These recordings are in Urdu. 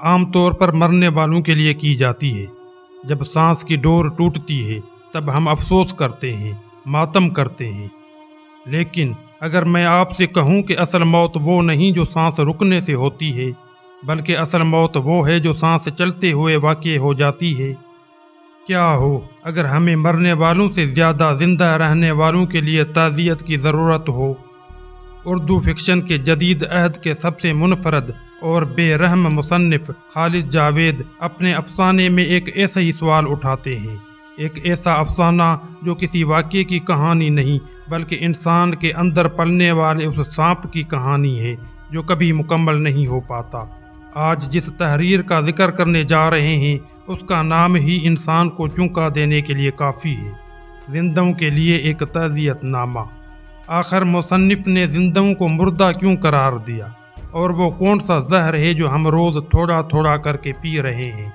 عام طور پر مرنے والوں کے لیے کی جاتی ہے۔ جب سانس کی ڈور ٹوٹتی ہے تب ہم افسوس کرتے ہیں، ماتم کرتے ہیں۔ لیکن اگر میں آپ سے کہوں کہ اصل موت وہ نہیں جو سانس رکنے سے ہوتی ہے، بلکہ اصل موت وہ ہے جو سانس چلتے ہوئے واقع ہو جاتی ہے، کیا ہو اگر ہمیں مرنے والوں سے زیادہ زندہ رہنے والوں کے لیے تعزیت کی ضرورت ہو؟ اردو فکشن کے جدید عہد کے سب سے منفرد اور بے رحم مصنف خالد جاوید اپنے افسانے میں ایک ایسا ہی سوال اٹھاتے ہیں، ایک ایسا افسانہ جو کسی واقعے کی کہانی نہیں بلکہ انسان کے اندر پلنے والے اس سانپ کی کہانی ہے جو کبھی مکمل نہیں ہو پاتا۔ آج جس تحریر کا ذکر کرنے جا رہے ہیں اس کا نام ہی انسان کو چونکا دینے کے لیے کافی ہے، زندوں کے لیے ایک تعزیت نامہ۔ آخر مصنف نے زندوں کو مردہ کیوں قرار دیا، اور وہ کون سا زہر ہے جو ہم روز تھوڑا تھوڑا کر کے پی رہے ہیں؟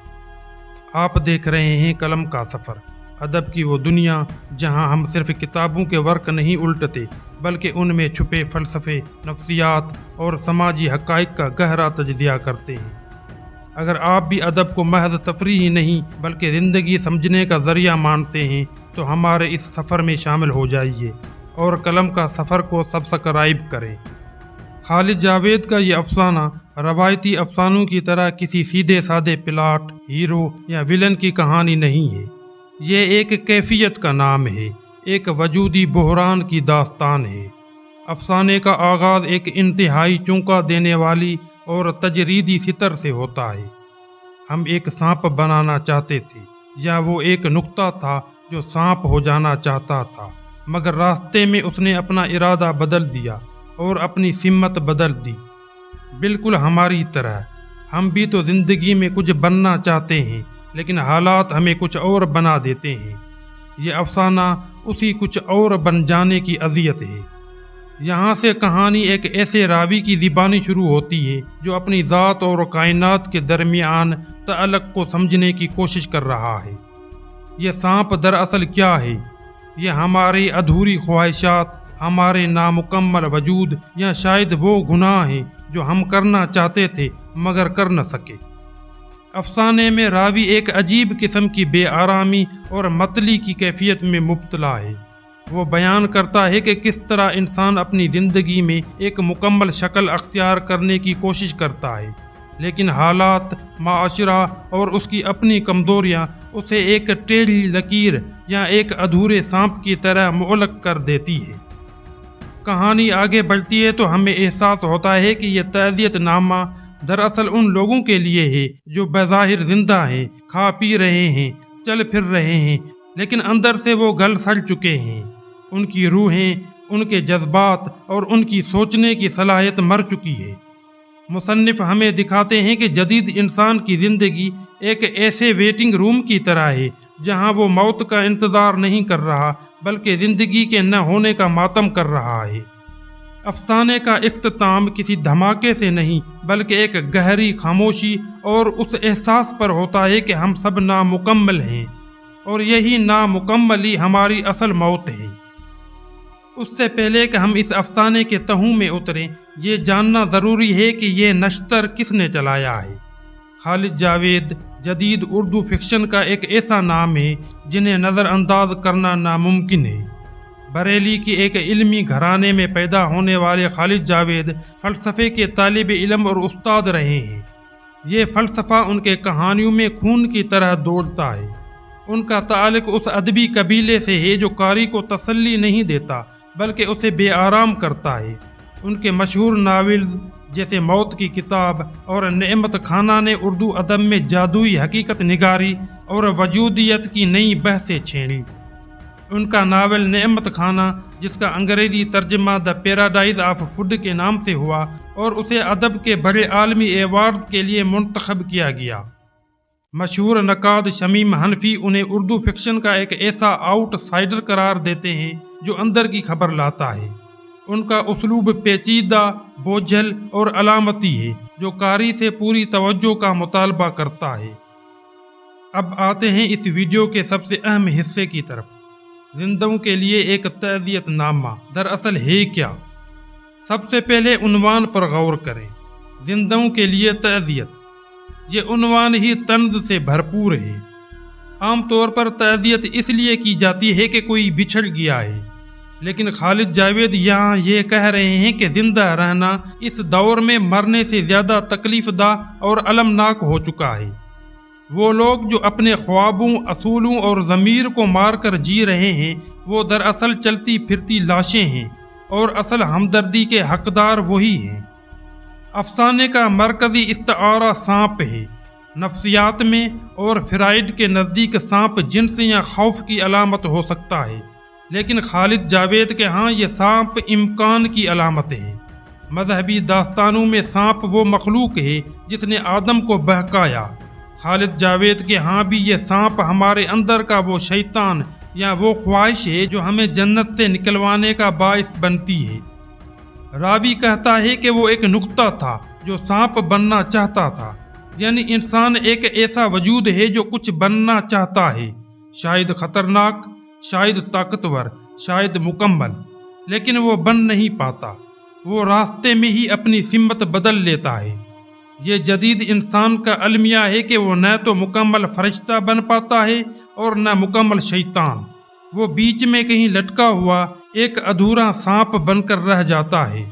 آپ دیکھ رہے ہیں قلم کا سفر، ادب کی وہ دنیا جہاں ہم صرف کتابوں کے ورق نہیں الٹتے بلکہ ان میں چھپے فلسفے، نفسیات اور سماجی حقائق کا گہرا تجزیہ کرتے ہیں۔ اگر آپ بھی ادب کو محض تفریح نہیں بلکہ زندگی سمجھنے کا ذریعہ مانتے ہیں تو ہمارے اس سفر میں شامل ہو جائیے اور قلم کا سفر کو سبسکرائب کریں۔ خالد جاوید کا یہ افسانہ روایتی افسانوں کی طرح کسی سیدھے سادے پلاٹ، ہیرو یا ویلن کی کہانی نہیں ہے۔ یہ ایک کیفیت کا نام ہے، ایک وجودی بحران کی داستان ہے۔ افسانے کا آغاز ایک انتہائی چونکا دینے والی اور تجریدی سطر سے ہوتا ہے۔ ہم ایک سانپ بنانا چاہتے تھے، یا وہ ایک نقطہ تھا جو سانپ ہو جانا چاہتا تھا، مگر راستے میں اس نے اپنا ارادہ بدل دیا اور اپنی سمت بدل دی۔ بالکل ہماری طرح ہم بھی تو زندگی میں کچھ بننا چاہتے ہیں لیکن حالات ہمیں کچھ اور بنا دیتے ہیں۔ یہ افسانہ اسی کچھ اور بن جانے کی اذیت ہے۔ یہاں سے کہانی ایک ایسے راوی کی زبانی شروع ہوتی ہے جو اپنی ذات اور کائنات کے درمیان تعلق کو سمجھنے کی کوشش کر رہا ہے۔ یہ سانپ دراصل کیا ہے؟ یہ ہماری ادھوری خواہشات، ہمارے نامکمل وجود، یا شاید وہ گناہ ہیں جو ہم کرنا چاہتے تھے مگر کر نہ سکے۔ افسانے میں راوی ایک عجیب قسم کی بے آرامی اور متلی کی کیفیت میں مبتلا ہے۔ وہ بیان کرتا ہے کہ کس طرح انسان اپنی زندگی میں ایک مکمل شکل اختیار کرنے کی کوشش کرتا ہے، لیکن حالات، معاشرہ اور اس کی اپنی کمزوریاں اسے ایک ٹیڑھی لکیر یا ایک ادھورے سانپ کی طرح معلق کر دیتی ہے۔ کہانی آگے بڑھتی ہے تو ہمیں احساس ہوتا ہے کہ یہ تعزیت نامہ دراصل ان لوگوں کے لیے ہے جو بظاہر زندہ ہیں، کھا پی رہے ہیں، چل پھر رہے ہیں، لیکن اندر سے وہ گل سڑ چکے ہیں۔ ان کی روحیں، ان کے جذبات اور ان کی سوچنے کی صلاحیت مر چکی ہے۔ مصنف ہمیں دکھاتے ہیں کہ جدید انسان کی زندگی ایک ایسے ویٹنگ روم کی طرح ہے جہاں وہ موت کا انتظار نہیں کر رہا بلکہ زندگی کے نہ ہونے کا ماتم کر رہا ہے۔ افسانے کا اختتام کسی دھماکے سے نہیں بلکہ ایک گہری خاموشی اور اس احساس پر ہوتا ہے کہ ہم سب نامکمل ہیں، اور یہی نامکملی ہماری اصل موت ہے۔ اس سے پہلے کہ ہم اس افسانے کے تہوں میں اتریں، یہ جاننا ضروری ہے کہ یہ نشتر کس نے چلایا ہے۔ خالد جاوید جدید اردو فکشن کا ایک ایسا نام ہے جنہیں نظر انداز کرنا ناممکن ہے۔ بریلی کی ایک علمی گھرانے میں پیدا ہونے والے خالد جاوید فلسفے کے طالب علم اور استاد رہے ہیں۔ یہ فلسفہ ان کے کہانیوں میں خون کی طرح دوڑتا ہے۔ ان کا تعلق اس ادبی قبیلے سے ہے جو قاری کو تسلی نہیں دیتا بلکہ اسے بے آرام کرتا ہے۔ ان کے مشہور ناولز جیسے موت کی کتاب اور نعمت خانہ نے اردو ادب میں جادوئی حقیقت نگاری اور وجودیت کی نئی بحثیں چھیڑی۔ ان کا ناول نعمت خانہ، جس کا انگریزی ترجمہ دی پیراڈائز آف فوڈ کے نام سے ہوا اور اسے ادب کے بڑے عالمی ایوارڈز کے لیے منتخب کیا گیا۔ مشہور نقاد شمیم حنفی انہیں اردو فکشن کا ایک ایسا آؤٹ سائیڈر قرار دیتے ہیں جو اندر کی خبر لاتا ہے۔ ان کا اسلوب پیچیدہ، بوجھل اور علامتی ہے جو قاری سے پوری توجہ کا مطالبہ کرتا ہے۔ اب آتے ہیں اس ویڈیو کے سب سے اہم حصے کی طرف، زندوں کے لیے ایک تعزیت نامہ دراصل ہے کیا؟ سب سے پہلے عنوان پر غور کریں۔ زندوں کے لیے تعزیت، یہ عنوان ہی طنز سے بھرپور ہے۔ عام طور پر تعزیت اس لیے کی جاتی ہے کہ کوئی بچھڑ گیا ہے، لیکن خالد جاوید یہاں یہ کہہ رہے ہیں کہ زندہ رہنا اس دور میں مرنے سے زیادہ تکلیف دہ اور المناک ہو چکا ہے۔ وہ لوگ جو اپنے خوابوں، اصولوں اور ضمیر کو مار کر جی رہے ہیں، وہ دراصل چلتی پھرتی لاشیں ہیں، اور اصل ہمدردی کے حقدار وہی ہیں۔ افسانے کا مرکزی استعارہ سانپ ہے۔ نفسیات میں اور فرائڈ کے نزدیک سانپ جنس یا خوف کی علامت ہو سکتا ہے، لیکن خالد جاوید کے ہاں یہ سانپ امکان کی علامت ہے۔ مذہبی داستانوں میں سانپ وہ مخلوق ہے جس نے آدم کو بہکایا۔ خالد جاوید کے ہاں بھی یہ سانپ ہمارے اندر کا وہ شیطان یا وہ خواہش ہے جو ہمیں جنت سے نکلوانے کا باعث بنتی ہے۔ راوی کہتا ہے کہ وہ ایک نقطہ تھا جو سانپ بننا چاہتا تھا، یعنی انسان ایک ایسا وجود ہے جو کچھ بننا چاہتا ہے، شاید خطرناک، شاید طاقتور، شاید مکمل، لیکن وہ بن نہیں پاتا۔ وہ راستے میں ہی اپنی سمت بدل لیتا ہے۔ یہ جدید انسان کا المیہ ہے کہ وہ نہ تو مکمل فرشتہ بن پاتا ہے اور نہ مکمل شیطان۔ وہ بیچ میں کہیں لٹکا ہوا ایک ادھورا سانپ بن کر رہ جاتا ہے۔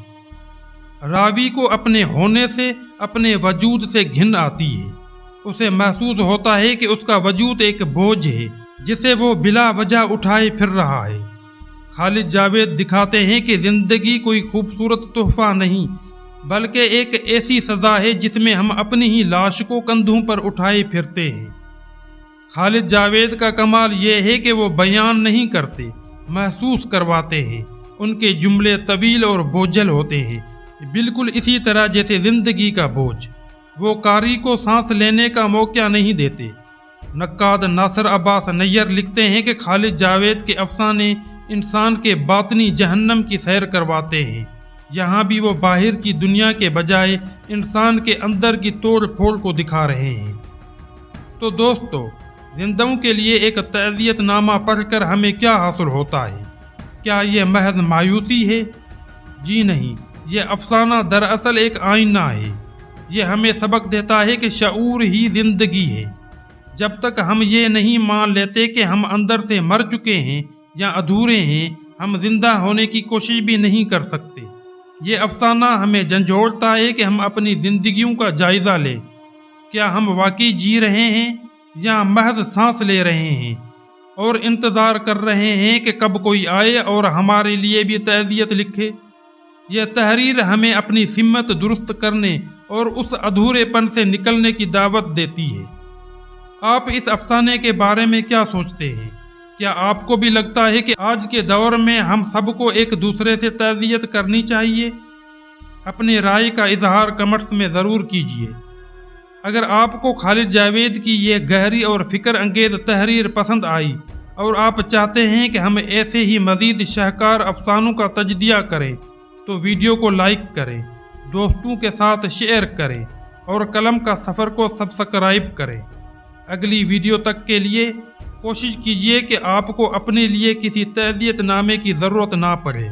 راوی کو اپنے ہونے سے، اپنے وجود سے گھن آتی ہے۔ اسے محسوس ہوتا ہے کہ اس کا وجود ایک بوجھ ہے جسے وہ بلا وجہ اٹھائے پھر رہا ہے۔ خالد جاوید دکھاتے ہیں کہ زندگی کوئی خوبصورت تحفہ نہیں، بلکہ ایک ایسی سزا ہے جس میں ہم اپنی ہی لاش کو کندھوں پر اٹھائے پھرتے ہیں۔ خالد جاوید کا کمال یہ ہے کہ وہ بیان نہیں کرتے، محسوس کرواتے ہیں۔ ان کے جملے طویل اور بوجھل ہوتے ہیں، بالکل اسی طرح جیسے زندگی کا بوجھ۔ وہ قاری کو سانس لینے کا موقع نہیں دیتے۔ نقاد ناصر عباس نیّر لکھتے ہیں کہ خالد جاوید کے افسانے انسان کے باطنی جہنم کی سیر کرواتے ہیں۔ یہاں بھی وہ باہر کی دنیا کے بجائے انسان کے اندر کی توڑ پھوڑ کو دکھا رہے ہیں۔ تو دوستو، زندوں کے لیے ایک تعزیت نامہ پڑھ کر ہمیں کیا حاصل ہوتا ہے؟ کیا یہ محض مایوسی ہے؟ جی نہیں، یہ افسانہ دراصل ایک آئینہ ہے۔ یہ ہمیں سبق دیتا ہے کہ شعور ہی زندگی ہے۔ جب تک ہم یہ نہیں مان لیتے کہ ہم اندر سے مر چکے ہیں یا ادھورے ہیں، ہم زندہ ہونے کی کوشش بھی نہیں کر سکتے۔ یہ افسانہ ہمیں جھنجھوڑتا ہے کہ ہم اپنی زندگیوں کا جائزہ لیں۔ کیا ہم واقعی جی رہے ہیں یا محض سانس لے رہے ہیں اور انتظار کر رہے ہیں کہ کب کوئی آئے اور ہمارے لیے بھی تعزیت لکھے؟ یہ تحریر ہمیں اپنی سمت درست کرنے اور اس ادھورے پن سے نکلنے کی دعوت دیتی ہے۔ آپ اس افسانے کے بارے میں کیا سوچتے ہیں؟ کیا آپ کو بھی لگتا ہے کہ آج کے دور میں ہم سب کو ایک دوسرے سے تعزیت کرنی چاہیے؟ اپنی رائے کا اظہار کمنٹس میں ضرور کیجیے۔ اگر آپ کو خالد جاوید کی یہ گہری اور فکر انگیز تحریر پسند آئی اور آپ چاہتے ہیں کہ ہم ایسے ہی مزید شاہکار افسانوں کا تجزیہ کریں تو ویڈیو کو لائک کریں، دوستوں کے ساتھ شیئر کریں اور قلم کا سفر کو سبسکرائب کریں۔ اگلی ویڈیو تک کے لیے کوشش کیجیے کہ آپ کو اپنے لیے کسی تعزیت نامے کی ضرورت نہ پڑے۔